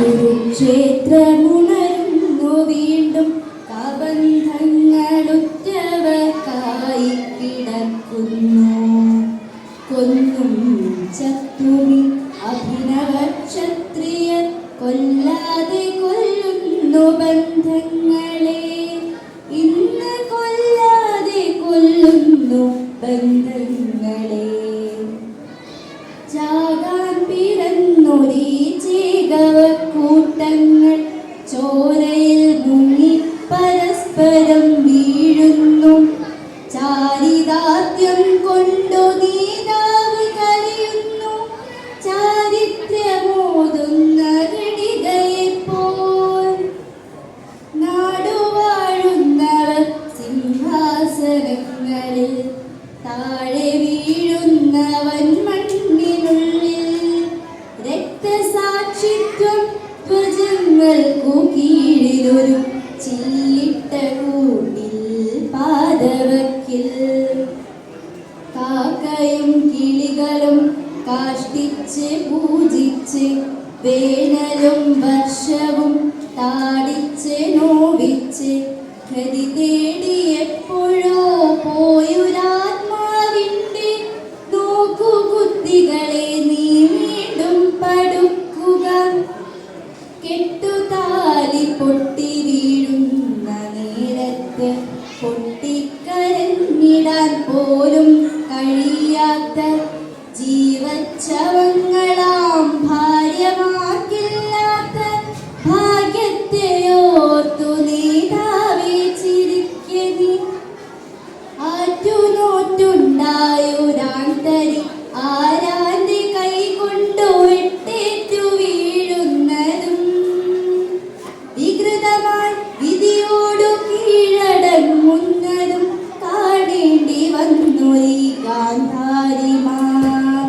കുരുക്ഷേത്രമുണരുന്നു വീണ്ടും കബന്ധങ്ങളുറ്റവർക്കായി കിടക്കുന്നു. കൊന്നും ചത്തുമി അഭിനവ ക്ഷത്രിയർ കൊല്ലാതെ കൊല്ലുന്നു ബന്ധങ്ങളെ. ഇന്ന് കൊല്ലാതെ കൊല്ലുന്നു ബന്ധങ്ങളെ. ചാകാൻ പിറന്നൊരീ ചേകവക്കൂട്ടങ്ങൾ ചോരയിൽ മുങ്ങി പരസ്പരം വീഴുന്നു. ചാരിതാർത്ഥ്യം കൊണ്ടു നേതാവ് കരയുന്നു. ചാരിത്രമോതുന്ന ഘടികയെപ്പോൽ നാടുവാഴുന്നവർ സിംഹാസനങ്ങളിൽ, താഴെ വീഴുന്നവൻ മണ്ണിനുള്ളിൽ. രക്തസാക്ഷിത്വം ധ്വജങ്ങൾക്കു കീഴിലൊരു ചില്ലിട്ട കൂട്ടിൽ പാദവക്കിൽ. കാക്കയും കിളികളും കാഷ്ടിച്ച് പൂജിച്ച് വേനലും വർഷവും താടിച്ച് നോവിച്ച് ഗതി തേടി എപ്പോഴോ പോയൊരാത്മാവിൻ്റെ നോക്കുകുത്തികളെ നീ വീണ്ടും പടുക്കുക. കെട്ടുതാലി പൊട്ടി വീഴുന്ന നേരത്ത് പൊട്ടിക്കരഞ്ഞിടാൻ പോലും കഴിയാത്ത ജീവച്ഛവങ്ങളാം ഭാര്യമാർക്കില്ലാത്ത ഭാഗ്യത്തെയോർത്തു നേതാവേ ചിരിക്കനി. ആറ്റുനോറ്റുണ്ടായൊരാന്തരി ആരാന്റെ കൈ കൊണ്ടു വെട്ടേറ്റു വീഴുന്നതും വികൃതമായി വിധിയോടു കീഴടങ്ങുന്നതും കാണേണ്ടി വന്നൊരീ ഗാന്ധാരിമാർ.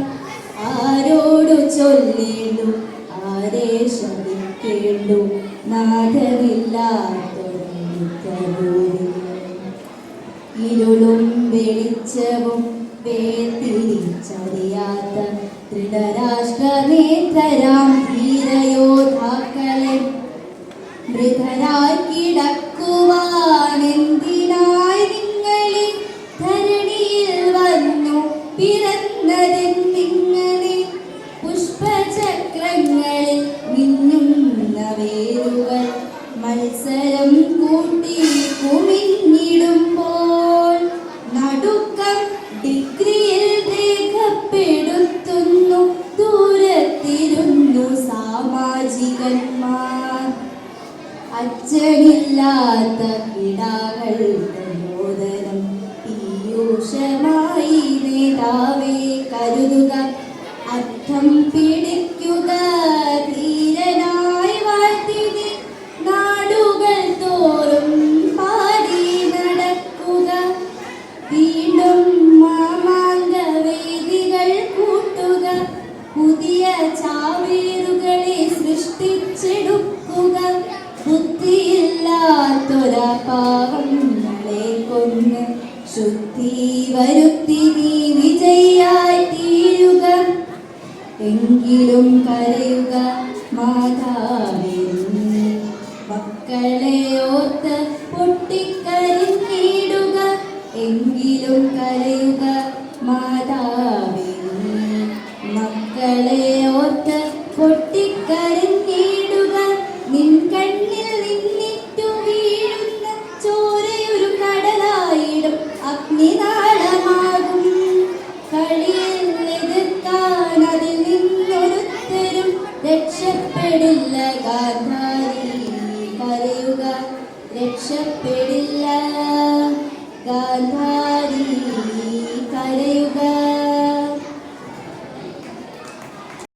ആരോടു ചൊല്ലേണ്ടു ആരെ ശമിക്കേണ്ടു നാഥനില്ലാത്തൊരു ഇരുളും വെളിച്ചവും വേർതിരിച്ചറിയാത്ത ധൃതരാഷ്ട്രനേത്രരാം ധീരയോദ്ധാക്കളെ മൃതരായി കിടക്കുവാനെന്തിനായി നിങ്ങളെ ധരണിയിൽ വന്നു പിറന്നതെന്നിങ്ങനെ. പുഷ്പചക്രങ്ങളിൽ മിന്നുന്ന വേരുകൾ മത്സരം കൂട്ടി കുമിഞ്ഞിടുമ്പോൾ നടുക്കം ഡിഗ്രിയിൽ രേഖപ്പെടുത്തുന്നു ദൂരത്തിരുന്നു സാമാജികന്മാർ. അച്ഛനില്ലാത്ത കിടാകളുടെ മോദനം പീയൂഷമായി നേതാവേ കരുതുക. അർത്ഥം പിടിക്കുക ധീരനായി വാഴ്ത്തിനി നാടുകൾ തോറും പാടി നടക്കുക. വീണ്ടും മാമാങ്കവേദികൾ കൂട്ടുക. പുതിയ ചാവേറുകളെ സൃഷ്ടിച്ചെടുക്കുക. ബുദ്ധിയില്ലാത്തൊരാ പാവങ്ങളെ കൊന്ന് ശുദ്ധി വരുത്തി നീ വിജയിയായി തീരുക. എങ്കിലും കരയുക മാതാവേ നീ. മക്കളെ ഓർത്ത് പൊട്ടിക്കരഞ്ഞിടുക. എങ്കിലും കരയുക മാതാവേ നീ. മക്കളെ ഓർത്ത് പൊട്ടിക്കരഞ്ഞിടുക. നിൻ കണ്ണിൽ നിന്നിട്ടു വീഴുന്ന ചോരയൊരു കടലായിടും അഗ്നിനാളമാകും. കളിയിൽ എതിർക്കാൻ അതിൽ നിന്നൊരുത്തരും രക്ഷപ്പെടില്ല ഗാന്ധാരി. കരയുക രക്ഷപ്പെടില്ല.